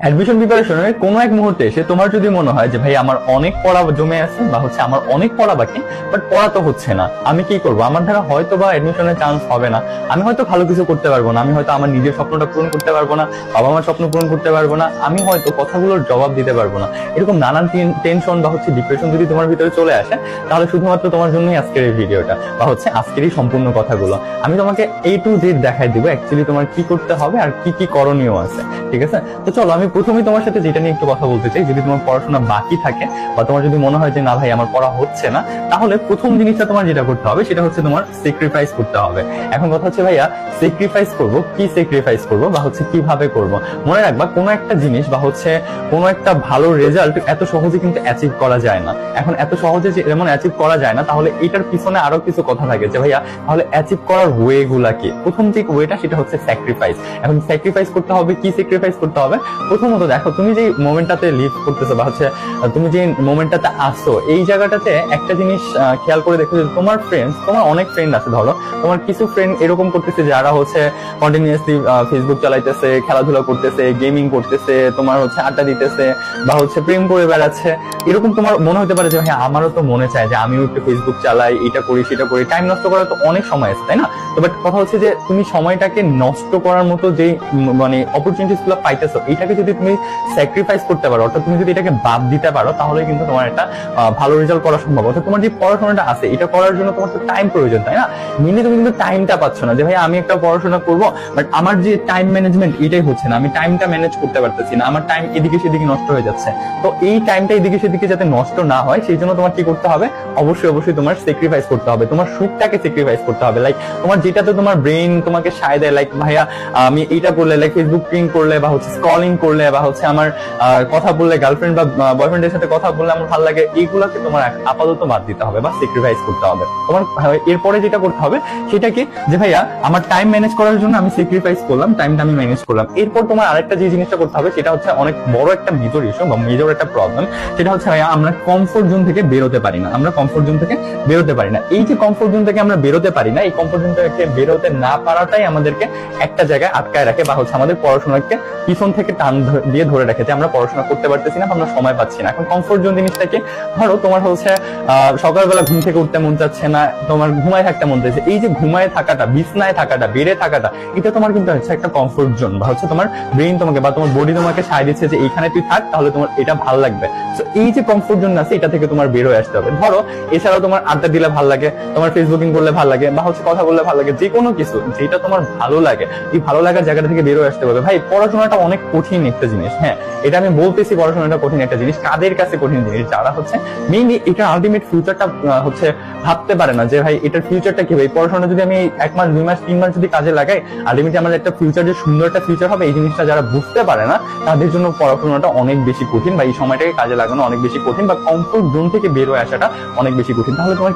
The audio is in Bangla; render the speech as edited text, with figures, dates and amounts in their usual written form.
অ্যাডমিশন প্রিপারেশনের কোনো এক মুহূর্তে এসে তোমার যদি মনে হয় যে ভাই আমার অনেক পড়া জমে আছে বা আমার অনেক পড়া বাকি, বাট পড়া তো হচ্ছে না, আমি কি করবো? আমার দ্বারা হয়তো বা অ্যাডমিশনের চান্স হবে না, আমি হয়তো ভালো কিছু করতে পারবো না, আমি হয়তো আমার নিজের স্বপ্নটা পূরণ করতে পারবো না, বাবা মার স্বপ্ন পূরণ করতে পারবো না, আমি হয়তো কথাগুলোর জবাব দিতে পারবো না, এরকম নানান টেনশন বা ডিপ্রেশন যদি তোমার ভিতরে চলে আসে, তাহলে শুধুমাত্র তোমার জন্যই আজকের এই ভিডিওটা বা আজকের এই সম্পূর্ণ কথাগুলো। আমি তোমাকে A to Z দেখাই দিব অ্যাকচুয়ালি তোমার কি করতে হবে আর কি কি করণীয় আছে, ঠিক আছে? তো চলো আমি প্রথমেই তোমার সাথে যেটা নিয়ে একটু কথা বলতে চাই। যদি তোমার পড়াশোনা বাকি থাকে বা তোমার যদি মনে হয় যে না ভাই আমার পড়া হচ্ছে না, তাহলে প্রথম জিনিসটা তোমার যেটা করতে হবে সেটা হচ্ছে তোমার স্যাক্রিফাইস করতে হবে। এখন কথা হচ্ছে ভাইয়া স্যাক্রিফাইস করবো, কি স্যাক্রিফাইস করবো বা কিভাবে করবো? মনে রাখবা কোনো একটা জিনিস বা কোনো একটা ভালো রেজাল্ট এত সহজে কিন্তু অ্যাচিভ করা যায় না। এখন এত সহজে যেমন অ্যাচিভ করা যায় না, তাহলে এটার পিছনে আরো কিছু কথা থাকে যে ভাইয়া তাহলে অ্যাচিভ করার ওয়ে গুলা কি? প্রথম যে ওয়েটা সেটা হচ্ছে স্যাক্রিফাইস। এখন স্যাক্রিফাইস করতে হবে, কি স্যাক্রিফাইস করতে হবে? প্রথমত দেখো তুমি যে মোমেন্টটাতে লিভ করতেছো বা তুমি যে মোমেন্টটাতে আসছো, এই জায়গাটাতে একটা জিনিস খেয়াল করে দেখো যে তোমার ফ্রেন্ডস, তোমার অনেক ফ্রেন্ড আছে, ধরো তোমার কিছু ফ্রেন্ড এরকম করতেছে যারা কন্টিনিউয়াসলি ফেসবুক চালাইতেছে, খেলাধুলা করতেছে, গেমিং করতেছে, তোমার আড্ডা দিতেছে বা প্রেম করে বেড়াচ্ছে। এরকম তোমার মনে হতে পারে যে ভাই আমারও তো মনে চায় যে আমিও একটু ফেসবুক চালাই, এটা করি সেটা করি, টাইম নষ্ট করার তো অনেক সময় আছে, তাই না? তো বাট কথা হচ্ছে যে তুমি সময়টাকে নষ্ট করার মতো যে অপরচুনিটিস গুলো পাইতেছো, এটাকে যদি তুমি স্যাক্রিফাইস করতে পারো, অর্থাৎ তুমি যদি এটাকে বাদ দিতে পারো, তাহলে কিন্তু তোমার একটা ভালো রেজাল্ট করা সম্ভব। অর্থাৎ তোমার যে পড়াশোনাটা আছে এটা করার জন্য তোমার তো টাইম প্রয়োজন, তাই না? মেনলি তুমি কিন্তু টাইমটা পাচ্ছ না যে ভাই আমি একটা পড়াশোনা করবো, বাট আমার যে টাইম ম্যানেজমেন্ট এটাই হচ্ছে না, আমি টাইমটা ম্যানেজ করতে পারতেছি না, আমার টাইম এদিকে সেদিকে নষ্ট হয়ে যাচ্ছে। তো এই টাইমটা এদিকে সেদিকে যাতে নষ্ট না হয়, সেই জন্য তোমার কি করতে হবে? অবশ্যই তোমার স্যাক্রিফাইস করতে হবে, তোমার সুখটাকে স্যাক্রিফাইস করতে হবে। লাইক তোমার যেটাতে তোমার ব্রেইন তোমাকে সায় দেয়, লাইক ভাইয়া আমি এইটা করলে, লাইক ফেসবুক প্রিং করলে বা স্ক্রলিং করলে বা আমার কথা বললে, গার্লফ্রেন্ড বা বয়ফ্রেন্ডের সাথে কথা বললে আমার ভালো লাগে, এইগুলোকে তোমার আপাতত বাদ দিতে হবে বা স্যাক্রিফাইস করতে হবে। তোমার এরপরে যেটা করতে হবে সেটা কি, যে ভাইয়া আমার টাইম ম্যানেজ করার জন্য আমি স্যাক্রিফাইস করলাম, টাইমটা আমি ম্যানেজ করলাম। এরপর তোমার আরেকটা যে জিনিসটা করতে হবে সেটা হচ্ছে অনেক বড় একটা মেজর ইস্যু বা মেজর একটা প্রবলেম, সেটা হচ্ছে ভাইয়া আমরা কমফোর্ট জোন থেকে বেরোতে পারি না। আমরা কমফোর্ট জোন থেকে বেরোতে পারি না। এই যে কমফোর্ট জোন থেকে আমরা বেরোতে পারি না, এই কমফোর্ট জোন থেকে বেরোতে না পারাটাই আমাদেরকে একটা জায়গায় আটকায় রাখে বা আমাদের পড়াশোনাকে পিছন থেকে টান দিয়ে ধরে রাখে যে আমরা পড়াশোনা করতে পারতেছি না, আমরা সময় পাচ্ছি না। এখন কমফোর্ট জোন জিনিসটাকে ধরো তোমার সকালবেলা ঘুম থেকে উঠতে মন চাচ্ছে না, তোমার ঘুমায় থাকতে মন চাইছে। এই যে ঘুমায় থাকাটা, বিছনায় থাকাটা, বেড়ে থাকাটা, এটা তোমার কিন্তু হচ্ছে একটা কমফোর্ট জোন বা তোমার ব্রেইন তোমাকে বা তোমার বডি তোমাকে সায় দিচ্ছে যে এইখানে তুই থাক, তাহলে তোমার এটা ভালো লাগবে। তো এই যে কমফোর্ট জোন আছে, এটা থেকে তোমার বের হয়ে আসতে হবে। ধরো এছাড়াও তোমার আড্ডা দিলে ভালো লাগে, তোমার ফেসবুকিং করলে ভালো লাগে বা কথা বললে ভালো লাগে, যে কোনো কিছু যেটা তোমার ভালো লাগে, এই ভালো লাগার জায়গাটা থেকে বের হয়ে আসতে হবে। ভাই পড়াশোনাটা অনেক কঠিন একটা জিনিস, হ্যাঁ এটা আমি বলতেছি, পড়াশোনাটা কঠিন একটা জিনিস। কাদের কাছে কঠিন জিনিস? যারা মেইনলি এটা আলটিমেট ফিউচারটা ভাবতে পারে না যে ভাই এটার ফিউচারটা কি। ভাই পড়াশোনা যদি আমি 1 মাস 2 মাস 3 মাস যদি কাজে লাগাই, আলটিমেটলি আমার একটা ফিউচার, যে সুন্দর একটা ফিউচার হবে, এই জিনিসটা যারা বুঝতে পারে না, তাদের জন্য পড়াশোনাটা অনেক বেশি কঠিন বা এই সময়টাকে কাজে লাগানো অনেক বেশি কঠিন বা কমফোর্ট জোন থেকে বের হয়ে আসাটা অনেক বেশি কঠিন। তাহলে তোমার